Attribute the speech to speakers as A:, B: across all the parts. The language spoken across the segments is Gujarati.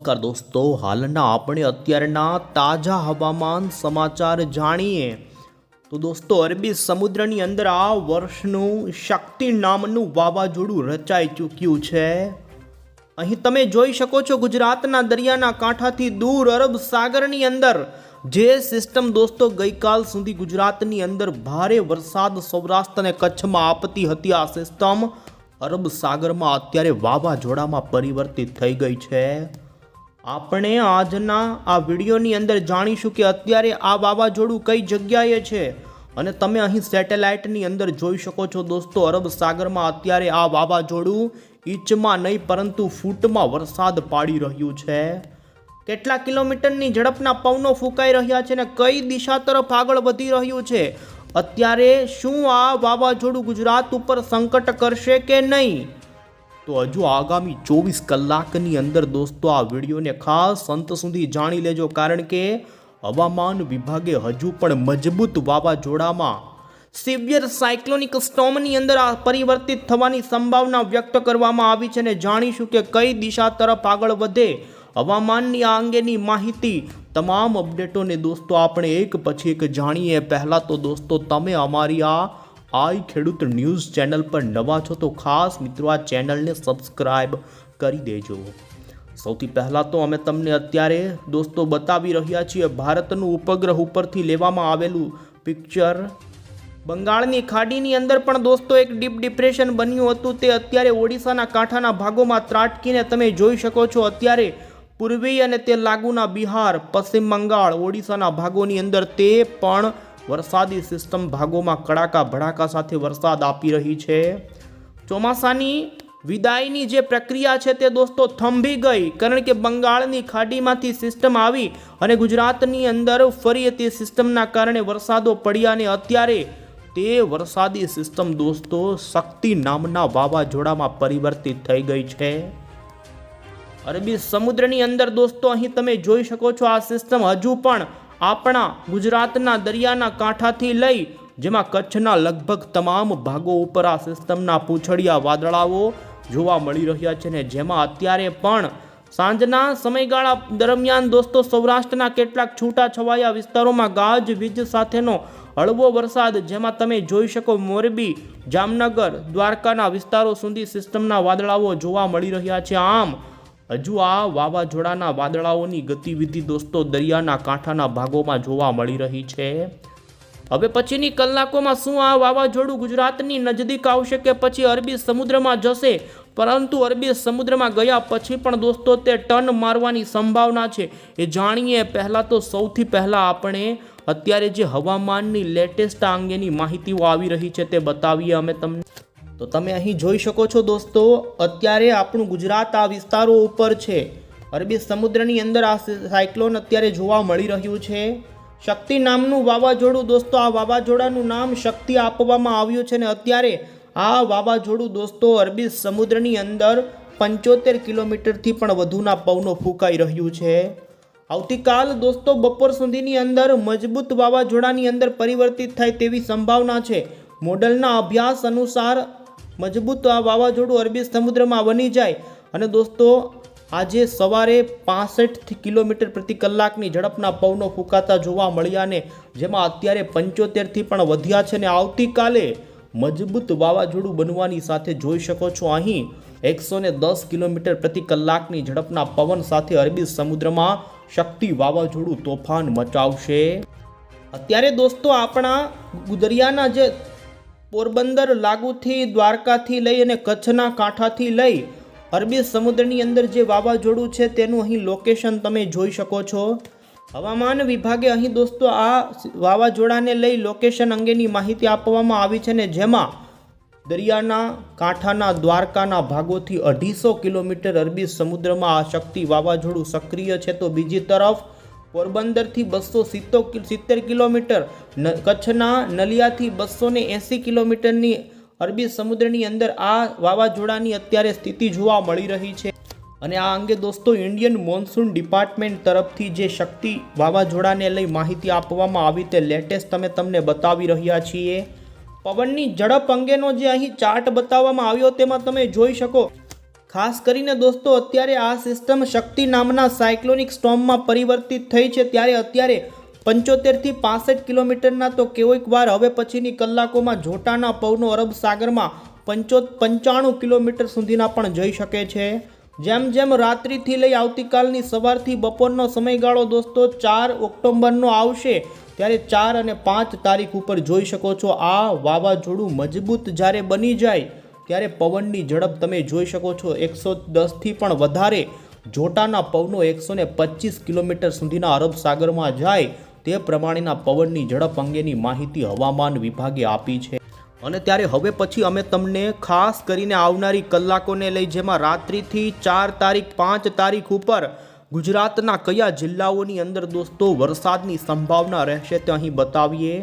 A: નમસ્કાર દોસ્તો, હાલના આપણે અત્યારના તાજા હવામાન સમાચાર જાણીએ તો દોસ્તો, અરબી સમુદ્રની અંદર આ વર્ષનું શક્તિ નામનું વાવાઝોડું રચાઈ ચૂક્યું છે। અહીં તમે જોઈ શકો છો, ગુજરાતના દરિયાના કાંઠાથી દૂર અરબ સાગરની અંદર જે સિસ્ટમ દોસ્તો ગઈકાલ સુધી ગુજરાતની અંદર ભારે વરસાદ સૌરાષ્ટ્ર અને કચ્છમાં આપતી હતી, આ સિસ્ટમ અરબ સાગરમાં અત્યારે વાવાઝોડામાં પરિવર્તિત થઈ ગઈ છે। આપણે આજના આ વિડીયોની અંદર જાણીશું કે અત્યારે આ વાવાઝોડું કઈ જગ્યાએ છે અને તમે અહીં સેટેલાઇટની અંદર જોઈ શકો છો દોસ્તો, અરબ સાગરમાં અત્યારે આ વાવાઝોડું ઇંચમાં નહીં પરંતુ ફૂટમાં વરસાદ પાડી રહ્યું છે। કેટલા કિલોમીટરની ઝડપના પવનો ફૂંકાઈ રહ્યા છે અને કઈ દિશા તરફ આગળ વધી રહ્યું છે, અત્યારે શું આ વાવાઝોડું ગુજરાત ઉપર સંકટ કરશે કે નહીં, તો હજુ આગામી 24 કલાકની અંદર દોસ્તો આ વિડીયોને ખાસ અંત સુધી જાણી લેજો, કારણ કે હવામાન વિભાગે હજુ પણ મજબૂત વાવાઝોડામાં સિવિયર સાયક્લોનિક સ્ટોર્મની અંદર આ પરિવર્તિત થવાની સંભાવના વ્યક્ત કરવામાં આવી છે અને જાણીશું કે કઈ દિશા તરફ આગળ વધે હવામાનની આ અંગેની માહિતી, તમામ અપડેટોને દોસ્તો આપણે એક પછી એક જાણીએ। પહેલાં તો દોસ્તો, તમે અમારી આઈ ખેડૂત ન્યૂઝ ચેનલ પર નવા છો તો ખાસ મિત્રો આ ચેનલને સબસ્ક્રાઈબ કરી દેજો। સૌથી પહેલાં તો અમે તમને અત્યારે દોસ્તો બતાવી રહ્યા છીએ ભારતનું ઉપગ્રહ ઉપરથી લેવામાં આવેલું પિક્ચર। બંગાળની ખાડીની અંદર પણ દોસ્તો એક ડીપ ડિપ્રેશન બન્યું હતું, તે અત્યારે ઓડિશાના કાંઠાના ભાગોમાં ત્રાટકીને તમે જોઈ શકો છો। અત્યારે પૂર્વીય અને તે લાગુના બિહાર, પશ્ચિમ બંગાળ, ઓડિશાના ભાગોની અંદર તે પણ વરસાદી સિસ્ટમ ભાગોમાં કડાકા ભડાકા સાથે વરસાદ આપી રહી છે। ચોમાસાની વિદાયની જે પ્રક્રિયા છે તે દોસ્તો થંભી ગઈ, કારણ કે બંગાળની ખાડીમાંથી સિસ્ટમ આવી અને ગુજરાતની અંદર ફરી તે સિસ્ટમના કારણે વરસાદો પડ્યા અને અત્યારે તે વરસાદી સિસ્ટમ દોસ્તો શક્તિ નામના વાવાઝોડામાં પરિવર્તિત થઈ ગઈ છે। અરબી સમુદ્રની અંદર દોસ્તો અહીં તમે જોઈ શકો છો, આ સિસ્ટમ હજુ પણ આપણા ગુજરાતના દરિયાના કાંઠાથી લઈ જેમાં કચ્છના લગભગ તમામ ભાગો ઉપર આ સિસ્ટમના પૂંછડિયા વાદળાઓ જોવા મળી રહ્યા છે ને જેમાં અત્યારે પણ સાંજના સમયગાળા દરમિયાન દોસ્તો સૌરાષ્ટ્રના કેટલાક છૂટાછવાયા વિસ્તારોમાં ગાજવીજ સાથેનો હળવો વરસાદ, જેમાં તમે જોઈ શકો મોરબી, જામનગર, દ્વારકાના વિસ્તારો સુધી સિસ્ટમના વાદળાઓ જોવા મળી રહ્યા છે। આમ હજુ આ વાવાઝોડાના વાદળાઓની ગતિવિધિ દોસ્તો દરિયાના કાંઠાના ભાગોમાં જોવા મળી રહી છે। હવે પછીની કલાકોમાં શું આ વાવાઝોડું ગુજરાતની નજીક આવશે કે પછી અરબી સમુદ્રમાં જશે, પરંતુ અરબી સમુદ્રમાં ગયા પછી પણ દોસ્તો તે ટર્ન મારવાની સંભાવના છે એ જાણીએ। પહેલાં તો સૌથી પહેલાં આપણે અત્યારે જે હવામાનની લેટેસ્ટ અંગેની માહિતીઓ આવી રહી છે તે બતાવીએ અમે તમને। તો તમે અહીં જોઈ શકો છો દોસ્તો, અત્યારે આપણું ગુજરાત આ વિસ્તારો ઉપર છે, અરબી સમુદ્રની અંદર આ સાયક્લોન અત્યારે જોવા મળી રહ્યું છે। શક્તિ નામનું વાવાઝોડું દોસ્તો, આ વાવાઝોડાનું નામ શક્તિ આપવામાં આવ્યું છે અને અત્યારે આ વાવાઝોડું દોસ્તો અરબી સમુદ્રની અંદર 75 કિલોમીટરથી પણ વધુના પવનો ફૂંકાઈ રહ્યું છે। આવતીકાલ દોસ્તો બપોર સુધીની અંદર મજબૂત વાવાઝોડાની અંદર પરિવર્તિત થાય તેવી સંભાવના છે। મોડલના અભ્યાસ અનુસાર મજબૂત આ વાવાઝોડું અરબી સમુદ્રમાં બની જાય અને દોસ્તો આજે સવારે 65 કિલોમીટર પ્રતિ કલાકની ઝડપના પવનો ફૂંકાતા જોવા મળ્યા ને જેમાં અત્યારે 75થી પણ વધ્યા છે અને આવતીકાલે મજબૂત વાવાઝોડું બનવાની સાથે જોઈ શકો છો અહીં 110 કિલોમીટર પ્રતિ કલાકની ઝડપના પવન સાથે અરબી સમુદ્રમાં શક્તિ વાવાઝોડું તોફાન મચાવશે। અત્યારે દોસ્તો આપણા દરિયાના જે પોરબંદર લાગુથી દ્વારકાથી લઈ અને કચ્છના કાંઠાથી લઈ અરબી સમુદ્રની અંદર જે વાવાઝોડું છે તેનું અહીં લોકેશન તમે જોઈ શકો છો। હવામાન વિભાગે અહીં દોસ્તો આ વાવાઝોડાને લઈ લોકેશન અંગેની માહિતી આપવામાં આવી છે ને જેમાં દરિયાના કાંઠાના દ્વારકાના ભાગોથી 250 કિલોમીટર અરબી સમુદ્રમાં આ શક્તિ વાવાઝોડું સક્રિય છે, તો બીજી તરફ પોરબંદરથી 270 કિલોમીટર, કચ્છના નલિયાથી 280 કિલોમીટરની અરબી સમુદ્રની અંદર આ વાવાઝોડાની અત્યારે સ્થિતિ જોવા મળી રહી છે અને આ અંગે દોસ્તો ઇન્ડિયન મોન્સૂન ડિપાર્ટમેન્ટ તરફથી જે શક્તિ વાવાઝોડાને લઈ માહિતી આપવામાં આવી તે લેટેસ્ટ અમે તમને બતાવી રહ્યા છીએ। પવનની ઝડપ અંગેનો જે અહીં ચાર્ટ બતાવવામાં આવ્યો તેમાં તમે જોઈ શકો ખાસ કરીને દોસ્તો અત્યારે આ સિસ્ટમ શક્તિ નામના સાયક્લોનિક સ્ટોર્મમાં પરિવર્તિત થઈ છે, ત્યારે અત્યારે 75 થી 65 કિલોમીટરના તો કોઈક વાર હવે પછીની કલાકોમાં જોટાના પવનો અરબ સાગરમાં 95 કિલોમીટર સુધીના પણ જઈ શકે છે। જેમ જેમ રાત્રિથી લઈ આવતીકાલની સવારથી બપોરનો સમયગાળો દોસ્તો 4 ઓક્ટોબરનો આવશે, ત્યારે 4 અને 5 તારીખ ઉપર જોઈ શકો છો આ વાવાઝોડું મજબૂત જ્યારે બની જાય ત્યારે પવનની ઝડપ તમે જોઈ શકો છો 110થી પણ વધારે જોટાના પવનો 125 કિલોમીટર સુધીના અરબ સાગરમાં જાય તે પ્રમાણેના પવનની ઝડપ અંગેની માહિતી હવામાન વિભાગે આપી છે। અને ત્યારે હવે પછી અમે તમને ખાસ કરીને આવનારી કલાકોને લઈ, જેમાં રાત્રિથી 4 તારીખ 5 તારીખ ઉપર ગુજરાતના કયા જિલ્લાઓની અંદર દોસ્તો વરસાદની સંભાવના રહેશે તે અહીં બતાવીએ।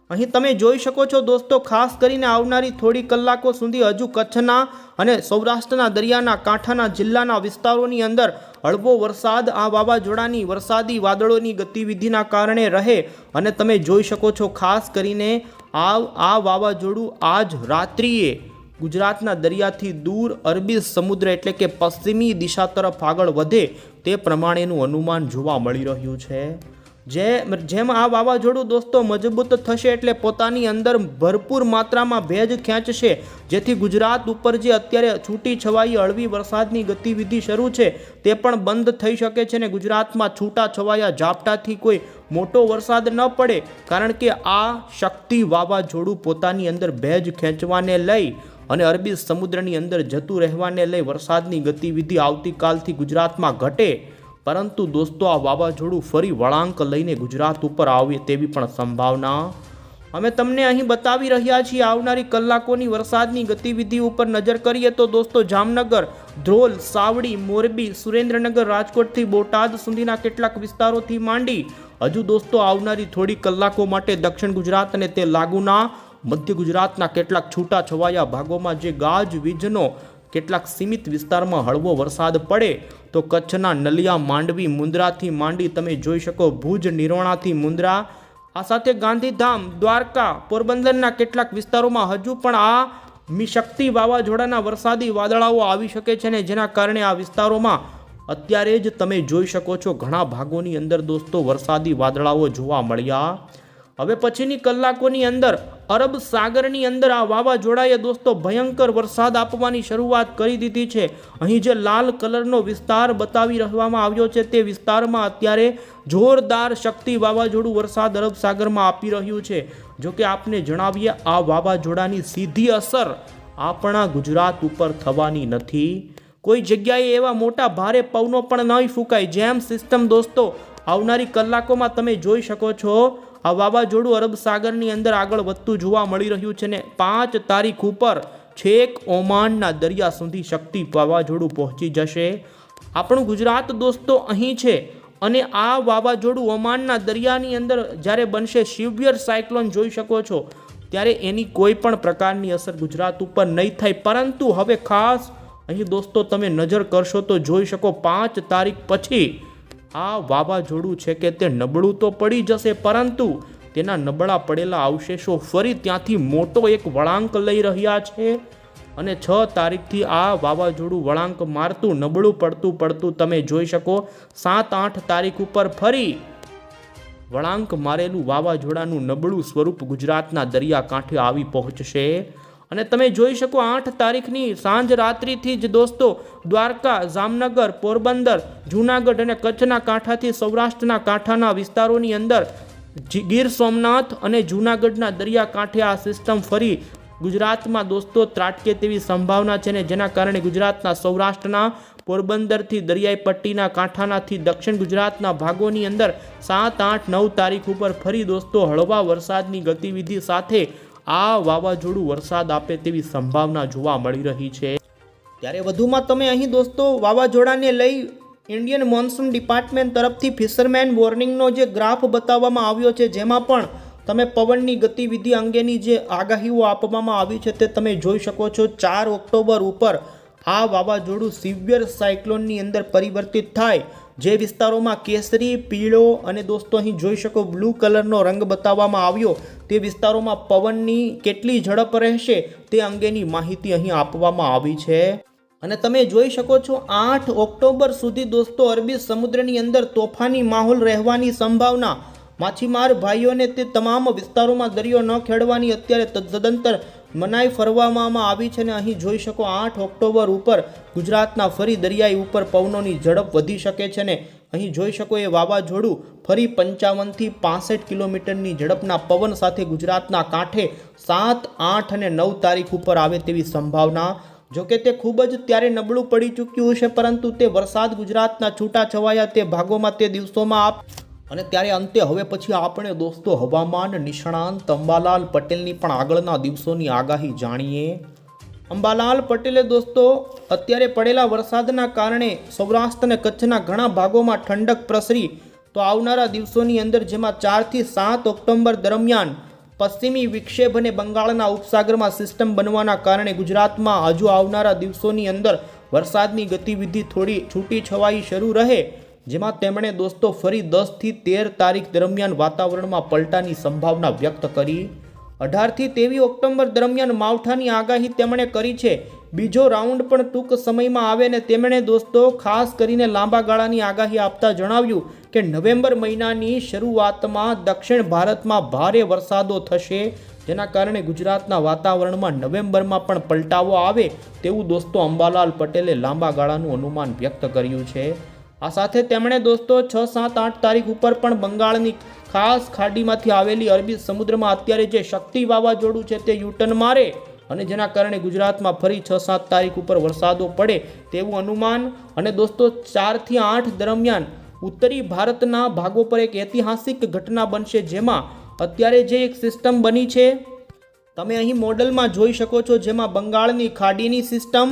A: અહીં તમે જોઈ શકો છો દોસ્તો, ખાસ કરીને આવનારી થોડી કલાકો સુધી હજુ કચ્છના અને સૌરાષ્ટ્રના દરિયાના કાંઠાના જિલ્લાના વિસ્તારોની અંદર હળવો વરસાદ આ વાવાઝોડાની વરસાદી વાદળોની ગતિવિધિના કારણે રહે। અને તમે જોઈ શકો છો ખાસ કરીને આ વાવાઝોડું આજ રાત્રિએ ગુજરાતના દરિયાથી દૂર અરબી સમુદ્ર એટલે કે પશ્ચિમી દિશા તરફ આગળ વધે તે પ્રમાણેનું અનુમાન જોવા મળી રહ્યું છે। જેમ આ વાવાઝોડું દોસ્તો મજબૂત થશે એટલે પોતાની અંદર ભરપૂર માત્રામાં ભેજ ખેંચશે, જેથી ગુજરાત ઉપર જે અત્યારે છૂટી છવાઈ હળવી વરસાદની ગતિવિધિ શરૂ છે તે પણ બંધ થઈ શકે છે ને ગુજરાતમાં છૂટા છવાયા ઝાપટાથી કોઈ મોટો વરસાદ ન પડે, કારણ કે આ શક્તિ વાવાઝોડું પોતાની અંદર ભેજ ખેંચવાને લઈ અને અરબી સમુદ્રની અંદર જતું રહેવાને લઈ વરસાદની ગતિવિધિ આવતીકાલથી ગુજરાતમાં ઘટે, પરંતુ દોસ્તો આ વાવાઝોડું ફરી વળાંક લઈને ગુજરાત ઉપર આવે તેવી પણ સંભાવના અમે તમને અહીં બતાવી રહ્યા છીએ। આવનારી કલાકોની વરસાદની ગતિવિધિ ઉપર નજર કરીએ તો દોસ્તો જામનગર, ધ્રોલ, સાવડી, મોરબી, સુરેન્દ્રનગર, રાજકોટથી બોટાદ સુધીના કેટલાક વિસ્તારોથી માંડી હજુ દોસ્તો આવનારી થોડી કલાકો માટે દક્ષિણ ગુજરાત અને તે લાગુના મધ્ય ગુજરાતના કેટલાક છૂટા છવાયા ભાગોમાં જે ગાજવીજનો કેટલાક સીમિત વિસ્તારમાં હળવો વરસાદ પડે તો કચ્છના નલિયા, માંડવી, મુન્દ્રાથી માંડી તમે જોઈ શકો ભુજ, નિરોણાથી મુન્દ્રા, આ સાથે ગાંધીધામ, દ્વારકા, પોરબંદરના કેટલાક વિસ્તારોમાં હજુ પણ આ શક્તિ વાવાઝોડાના વરસાદી વાદળાઓ આવી શકે છે ને જેના કારણે આ વિસ્તારોમાં અત્યારે જ તમે જોઈ શકો છો ઘણા ભાગોની અંદર દોસ્તો વરસાદી વાદળાઓ જોવા મળ્યા। હવે પછીની કલાકોની અંદર અરબ સાગરની અંદર આ વાવાઝોડાએ દોસ્તો ભયંકર વરસાદ આપવાની શરૂઆત કરી દીધી છે। અહીં જે લાલ કલરનો વિસ્તાર બતાવી રહેવામાં આવ્યો છે તે વિસ્તારમાં અત્યારે જોરદાર શક્તિ વાવાઝોડું વરસાદ અરબ સાગરમાં આપી રહ્યું છે। જો કે આપને જણાવીએ આ વાવાઝોડાની સીધી અસર આપણા ગુજરાત ઉપર થવાની નથી, કોઈ જગ્યાએ એવા મોટા ભારે પવનો પણ નહીં ફૂંકાય। જેમ સિસ્ટમ દોસ્તો આવનારી કલાકોમાં તમે જોઈ શકો છો આ વાવાઝોડું અરબ સાગરની અંદર આગળ વધતું જોવા મળી રહ્યું છે ને 5 તારીખ ઉપર છેક ઓમાનના દરિયા સુધી શક્તિ વાવાઝોડું પહોંચી જશે। આપણું ગુજરાત દોસ્તો અહીં છે અને આ વાવાઝોડું ઓમાનના દરિયાની અંદર જ્યારે બનશે સિવિયર સાયક્લોન જોઈ શકો છો ત્યારે એની કોઈ પણ પ્રકારની અસર ગુજરાત ઉપર નહીં થાય, પરંતુ હવે ખાસ અહીં દોસ્તો તમે નજર કરશો તો જોઈ શકો 5 તારીખ પછી આ વાવાઝોડું છે કે તે નબળું તો પડી જશે, પરંતુ તેના નબળા પડેલા અવશેષો ફરી ત્યાંથી મોટો એક વળાંક લઈ રહ્યા છે અને 6 તારીખથી આ વાવાઝોડું વળાંક મારતું નબળું પડતું તમે જોઈ શકો 7-8 તારીખ ઉપર ફરી વળાંક મારેલું વાવાઝોડાનું નબળું સ્વરૂપ ગુજરાતના દરિયાકાંઠે આવી પહોંચશે। અને તમે જોઈ શકો 8 તારીખની સાંજ રાત્રિથી જ દોસ્તો દ્વારકા, જામનગર, પોરબંદર, જૂનાગઢ અને કચ્છના કાંઠાથી સૌરાષ્ટ્રના કાંઠાના વિસ્તારોની અંદર ગીર સોમનાથ અને જૂનાગઢના દરિયાકાંઠે આ સિસ્ટમ ફરી ગુજરાતમાં દોસ્તો ત્રાટકે તેવી સંભાવના છે ને જેના કારણે ગુજરાતના સૌરાષ્ટ્રના પોરબંદરથી દરિયાઈ પટ્ટીના કાંઠાનાથી દક્ષિણ ગુજરાતના ભાગોની અંદર 7, 8, 9 તારીખ ઉપર ફરી દોસ્તો હળવા વરસાદની ગતિવિધિ સાથે આ વાવાઝોડું વરસાદ આપે તેવી સંભાવના જોવા મળી રહી છે। ત્યારે વધુમાં તમે અહીં દોસ્તો વાવાઝોડાને લઈ ઇન્ડિયન મોન્સૂન ડિપાર્ટમેન્ટ તરફથી ફિશરમેન વોર્નિંગનો જે ગ્રાફ બતાવવામાં આવ્યો છે, જેમાં પણ તમે પવનની ગતિવિધિ અંગેની જે આગાહીઓ આપવામાં આવી છે તે તમે જોઈ શકો છો। 4 ઓક્ટોબર ઉપર આ વાવાઝોડું સિવિયર સાયક્લોનની અંદર પરિવર્તિત થાય, જે વિસ્તારોમાં કેસરી, પીળો અને દોસ્તો અહીં જોઈ શકો બ્લુ કલરનો રંગ બતાવવામાં આવ્યો તે વિસ્તારોમાં પવનની કેટલી ઝડપ રહેશે તે અંગેની માહિતી અહીં આપવામાં આવી છે। અને તમે જોઈ શકો છો 8 ઓક્ટોબર સુધી દોસ્તો અરબી સમુદ્રની અંદર તોફાની માહોલ રહેવાની સંભાવના. માછીમાર ભાઈઓને તે તમામ વિસ્તારોમાં દરિયો ન ખેડવાની અત્યારે તદંતર મનાઈ ફરવામાં આવી છે. અને અહીં જોઈ શકો 8 ઓક્ટોબર ઉપર ગુજરાતના ફરી દરિયાઈ ઉપર પવનોની ઝડપ વધી શકે છે. ને અહીં જોઈ શકો એ વાવાઝોડું ફરી 55 થી 65 કિલોમીટરની ઝડપના પવન સાથે ગુજરાતના કાંઠે 7, 8 અને 9 તારીખ ઉપર આવે તેવી સંભાવના. જોકે તે ખૂબ જ ત્યારે નબળું પડી ચૂક્યું છે, પરંતુ તે વરસાદ ગુજરાતના છૂટાછવાયા તે ભાગોમાં તે દિવસોમાં અને ત્યારે અંતે હવે પછી આપણે દોસ્તો હવામાન નિષ્ણાંત અંબાલાલ પટેલની પણ આગળના દિવસોની આગાહી જાણીએ. અંબાલાલ પટેલે દોસ્તો અત્યારે પડેલા વરસાદના કારણે સૌરાષ્ટ્ર અને કચ્છના ઘણા ભાગોમાં ઠંડક પ્રસરી, તો આવનારા દિવસોની અંદર જેમાં 4 થી 7 ઓક્ટોબર દરમિયાન પશ્ચિમી વિક્ષેપ અને બંગાળના ઉપસાગરમાં સિસ્ટમ બનવાના કારણે ગુજરાતમાં હજુ આવનારા દિવસોની અંદર વરસાદની ગતિવિધિ થોડી છૂટી છવાઈ શરૂ રહે, જેમાં તેમણે દોસ્તો ફરી 10 થી 13 તારીખ દરમિયાન વાતાવરણમાં પલટાની સંભાવના વ્યક્ત કરી. 18 થી 23 ઓક્ટોબર દરમિયાન માવઠાની આગાહી તેમણે કરી છે. બીજો રાઉન્ડ પણ ટૂંક સમયમાં આવે ને તેમણે દોસ્તો ખાસ કરીને લાંબા ગાળાની આગાહી આપતા જણાવ્યું કે નવેમ્બર મહિનાની શરૂઆતમાં દક્ષિણ ભારતમાં ભારે વરસાદો થશે, જેના કારણે ગુજરાતના વાતાવરણમાં નવેમ્બરમાં પણ પલટાવો આવે તેવું દોસ્તો અંબાલાલ પટેલે લાંબા ગાળાનું અનુમાન વ્યક્ત કર્યું છે. આ સાથે તેમણે દોસ્તો 6, 7, 8 તારીખ ઉપર પણ બંગાળની ખાસ ખાડીમાંથી આવેલી અરબી સમુદ્રમાં અત્યારે જે શક્તિ વાવાઝોડું છે તે યુટર્ન મારે અને જેના કારણે ગુજરાતમાં ફરી 6, 7 તારીખ ઉપર વરસાદો પડે તેવું અનુમાન. અને દોસ્તો 4 થી 8 દરમિયાન ઉત્તરી ભારતના ભાગો પર એક ઐતિહાસિક ઘટના બનશે, જેમાં અત્યારે જે એક સિસ્ટમ બની છે તમે અહીં મોડલમાં જોઈ શકો છો, જેમાં બંગાળની ખાડીની સિસ્ટમ,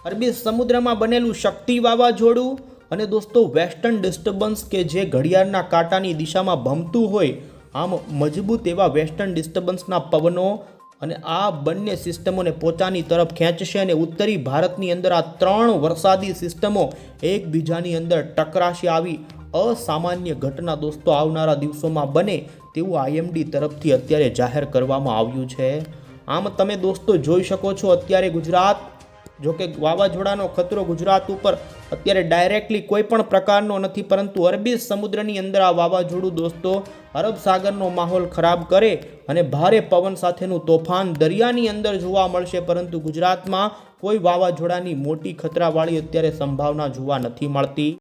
A: અરબી સમુદ્રમાં બનેલું શક્તિ વાવાઝોડું અને દોસ્તો વેસ્ટર્ન ડિસ્ટર્બન્સ કે જે ઘડિયાળના કાંટાની દિશામાં ભમતું હોય આમ મજબૂત એવા વેસ્ટર્ન ડિસ્ટર્બન્સના પવનો અને આ બંને સિસ્ટમોને પોતાની તરફ ખેંચશે અને ઉત્તરી ભારતની અંદર આ 3 વરસાદી સિસ્ટમો એકબીજાની અંદર ટકરાશે. આવી અસામાન્ય ઘટના દોસ્તો આવનારા દિવસોમાં બને તેવું આઈએમડી તરફથી અત્યારે જાહેર કરવામાં આવ્યું છે. આમ તમે દોસ્તો જોઈ શકો છો અત્યારે ગુજરાત, જોકે વાવાઝોડાનો ખતરો ગુજરાત ઉપર અત્યારે ડાયરેક્ટલી કોઈ પણ પ્રકારનો નથી, પરંતુ અરબી સમુદ્રની અંદર આ વાવાઝોડું દોસ્તો અરબ સાગરનો માહોલ ખરાબ કરે અને ભારે પવન સાથેનું તોફાન દરિયાની અંદર જોવા મળશે, પરંતુ ગુજરાતમાં કોઈ વાવાઝોડાની મોટી ખતરાવાળી અત્યારે સંભાવના જોવા નથી મળતી.